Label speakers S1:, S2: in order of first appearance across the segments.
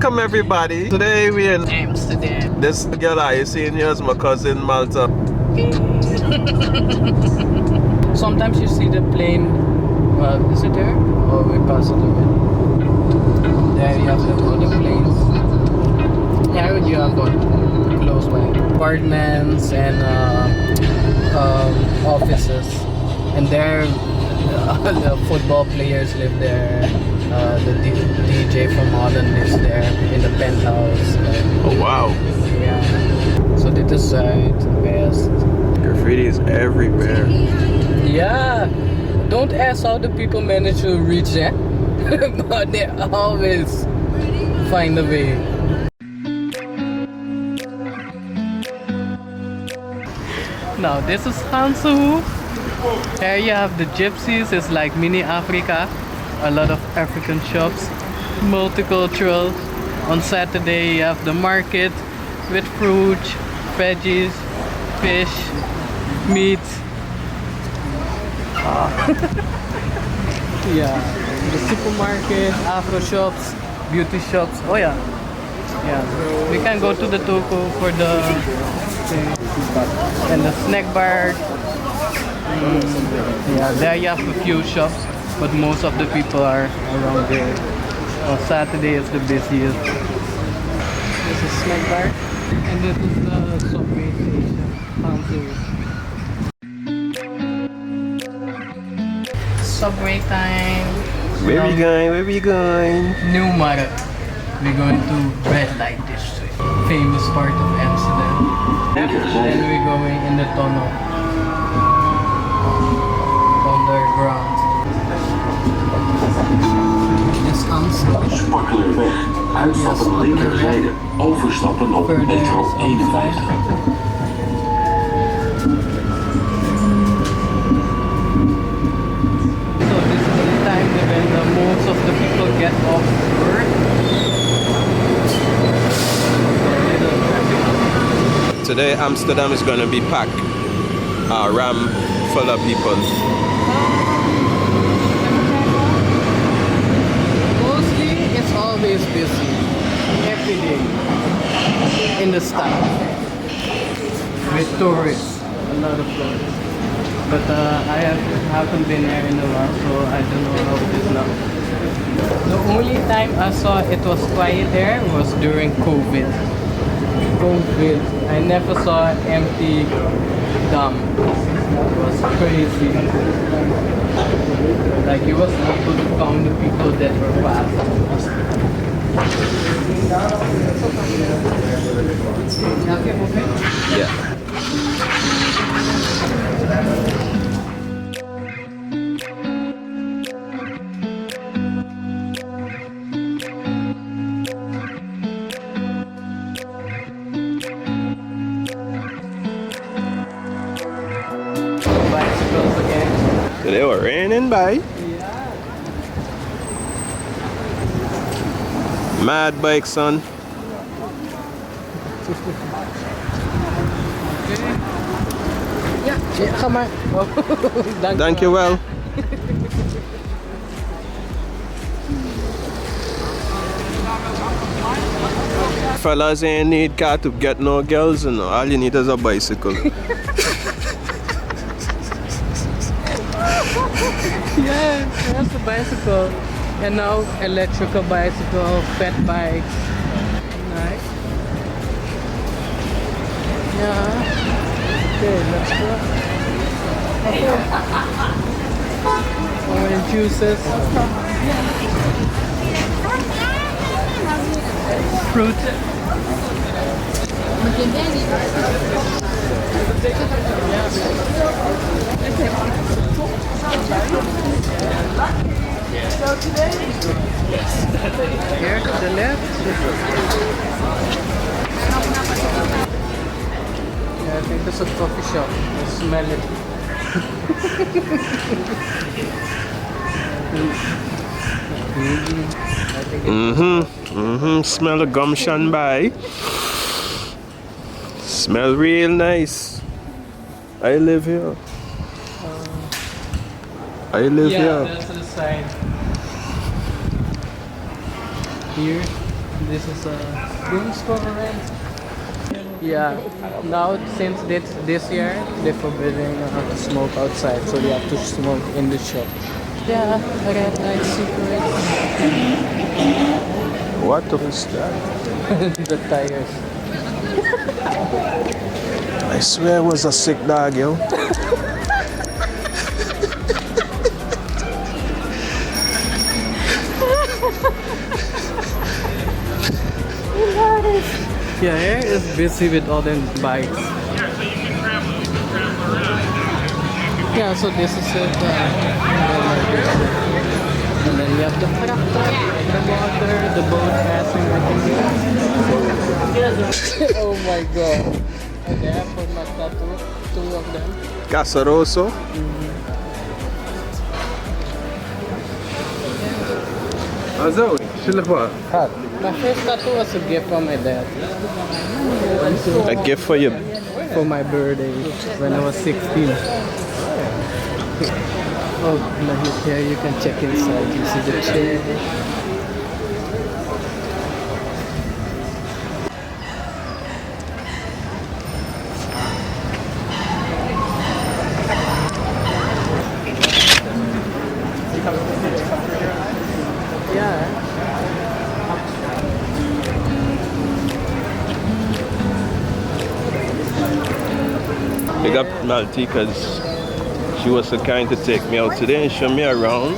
S1: Welcome everybody. Today we're in
S2: Amsterdam.
S1: This girl I seen here is my cousin Malta.
S2: Sometimes you see the plane. Is it there? Or we pass it a bit. There you have the other planes. Here you have one close by. Apartments and offices. And there the football players live there. The DJ from Holland lives there in the penthouse.
S1: Oh wow.
S2: Yeah. So this side, west.
S1: Graffiti is everywhere.
S2: Yeah. Don't ask how the people manage to reach there. But they always find a way. Now this is Hansu. Here you have the gypsies. It's like mini Africa. A lot of African shops, multicultural. On Saturday you have the market with fruit, veggies, fish, meat. Yeah, the supermarket, Afro shops, beauty shops. Oh yeah, yeah. We can go to the toko for the and the snack bar. Yeah, there you have a few shops. But most of the people are around there. On Saturday is the busiest. This is snack bar. And this is the subway station. Subway time.
S1: Where we going? Where we going?
S2: Newmarket. We're going to Red Light District. Famous part of Amsterdam. And we're going in the tunnel. Underground.
S3: Sparkelerweg. Uitstappen linkerzijde. Overstappen op metro 51.
S2: So this is the time when most of the people get off work.
S1: Today Amsterdam is gonna be packed. Ram full of people.
S2: Always busy every day in the style with tourists, a lot of tourists. But I haven't been there in a while, so I don't know how it is now. The only time I saw it was quiet there was during COVID. I never saw an empty dump. It was crazy. Like you was able to count the people that were passing.
S1: Yeah.
S2: Bicycles again.
S1: They were raining by. Mad bike, son.
S2: Ja, ga maar. Oh,
S1: Dank je wel. Fellas ain't need car to get no girls, you know. All you need is a bicycle.
S2: Yeah, that's a bicycle. And now electrical bicycle, fat bikes. Nice. Yeah. Okay, let's go. Orange juices. Fruit. Here to the left. Yeah, I think this is a coffee shop. I smell it.
S1: Smell the gumption by. Smell real nice. I live here. I live here.
S2: Yeah, that's the sign. Here, This is a room store rent. Yeah, now since this year they're forbidding to smoke outside, so you have to smoke in the shop. Yeah, red light cigarettes.
S1: What is that?
S2: The tires.
S1: I swear it was a sick dog, yo.
S2: Yeah, here is busy with all them bikes. Yeah, so this is it. And then you have the tractor, the water, the boat passing. Oh my god. And they have for my tattoo, 2 of them.
S1: Casaroso. Zoe, shilla quoi?
S2: My first tattoo was a gift from my dad.
S1: A gift for you.
S2: For my birthday when I was 16. Oh, no, here you can check inside. You see the chair. Yeah.
S1: Big up Malta because she was so kind to take me out today and show me around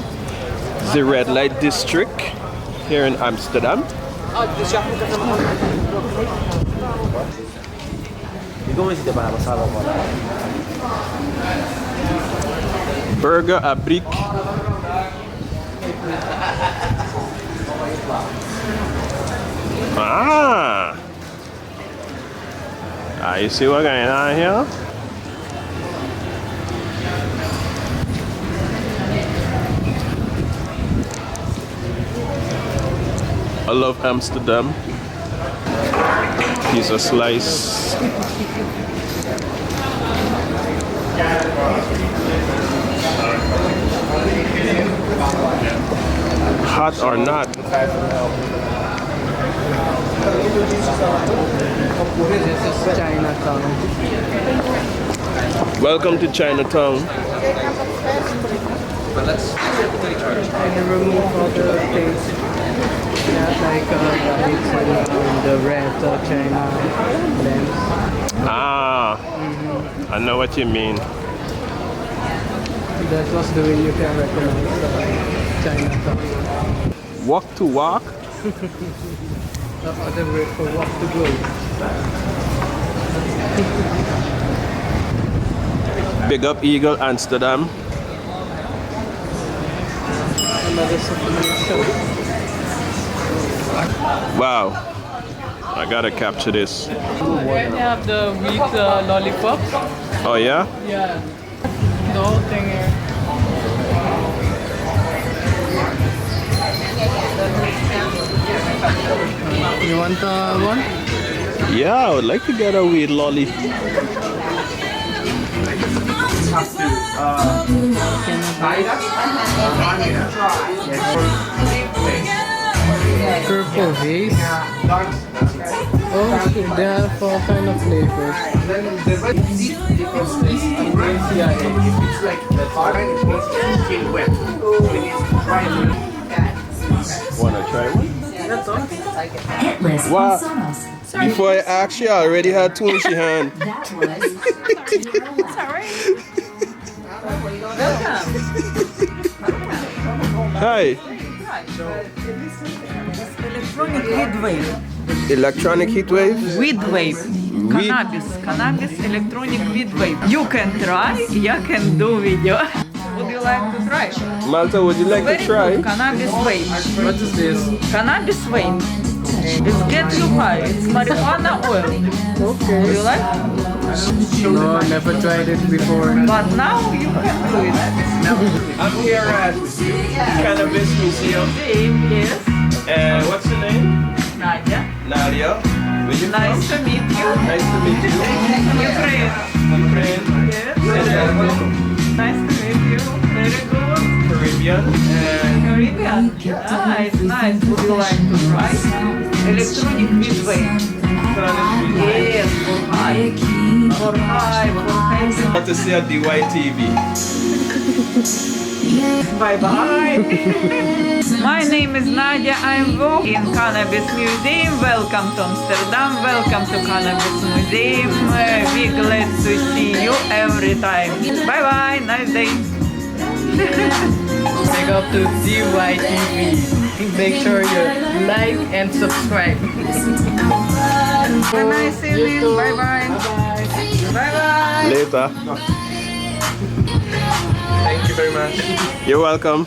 S1: the red light district here in Amsterdam. Burger à brick. You see what's going on here? I love Amsterdam. Here's a slice. Hot or not.
S2: This is Chinatown.
S1: Welcome to Chinatown.
S2: And remove all the things. Yeah, like lights and the red China lamps.
S1: I know what you mean.
S2: That was the way you can recognize Chinatown.
S1: Walk to walk.
S2: The other word for walk to go.
S1: Big up Eagle Amsterdam.
S2: Another souvenir shop.
S1: Wow. I gotta capture this.
S2: Here they have the wheat lollipops.
S1: Oh yeah?
S2: Yeah. The whole thing here. You want one?
S1: Yeah, I would like to get a weed lolly.
S2: Purple haze. Oh, they have all kind of flavors.
S1: Wanna try one?
S4: Hitless
S1: Wow.
S4: Sonos.
S1: Before I asked you, I already had two in she hand.
S4: That was
S1: Hi.
S5: Electronic weed wave.
S1: Electronic heat wave?
S5: Weed wave.
S1: Weed-
S5: Cannabis electronic weed wave. You can try, you can do video. Would you like to try?
S1: Malta, would you like
S5: Very
S1: to try?
S5: good. Cannabis wave.
S2: What is this?
S5: Cannabis wave. It's get you high. It's marijuana oil.
S2: Okay.
S5: Do you like?
S2: No, never tried it before.
S5: But now you can do it.
S1: I'm here at Cannabis Museum.
S5: Yes.
S1: And what's your name?
S5: Nadia.
S1: Nadia. Where you
S5: Nice to meet you.
S1: from? Nice to meet you.
S5: Ukraine.
S1: Ukraine.
S5: Yes. Nice to meet you. Very good.
S1: Caribbean. Caribbean and
S5: Caribbean? Nice, nice. Would you like to try? Electronic with vape. Yes, for high. For high, for high.
S1: want to see a DYTV.
S5: Bye bye. My name is Nadia. I'm working in Cannabis Museum. Welcome to Amsterdam. Welcome to Cannabis Museum. We're glad to see you every time. Bye bye. Nice day.
S2: Big up to DYTV. Make sure you like and subscribe.
S5: Have a nice evening. Bye bye. Bye bye.
S1: Later.
S3: Thank you very much.
S1: You're welcome.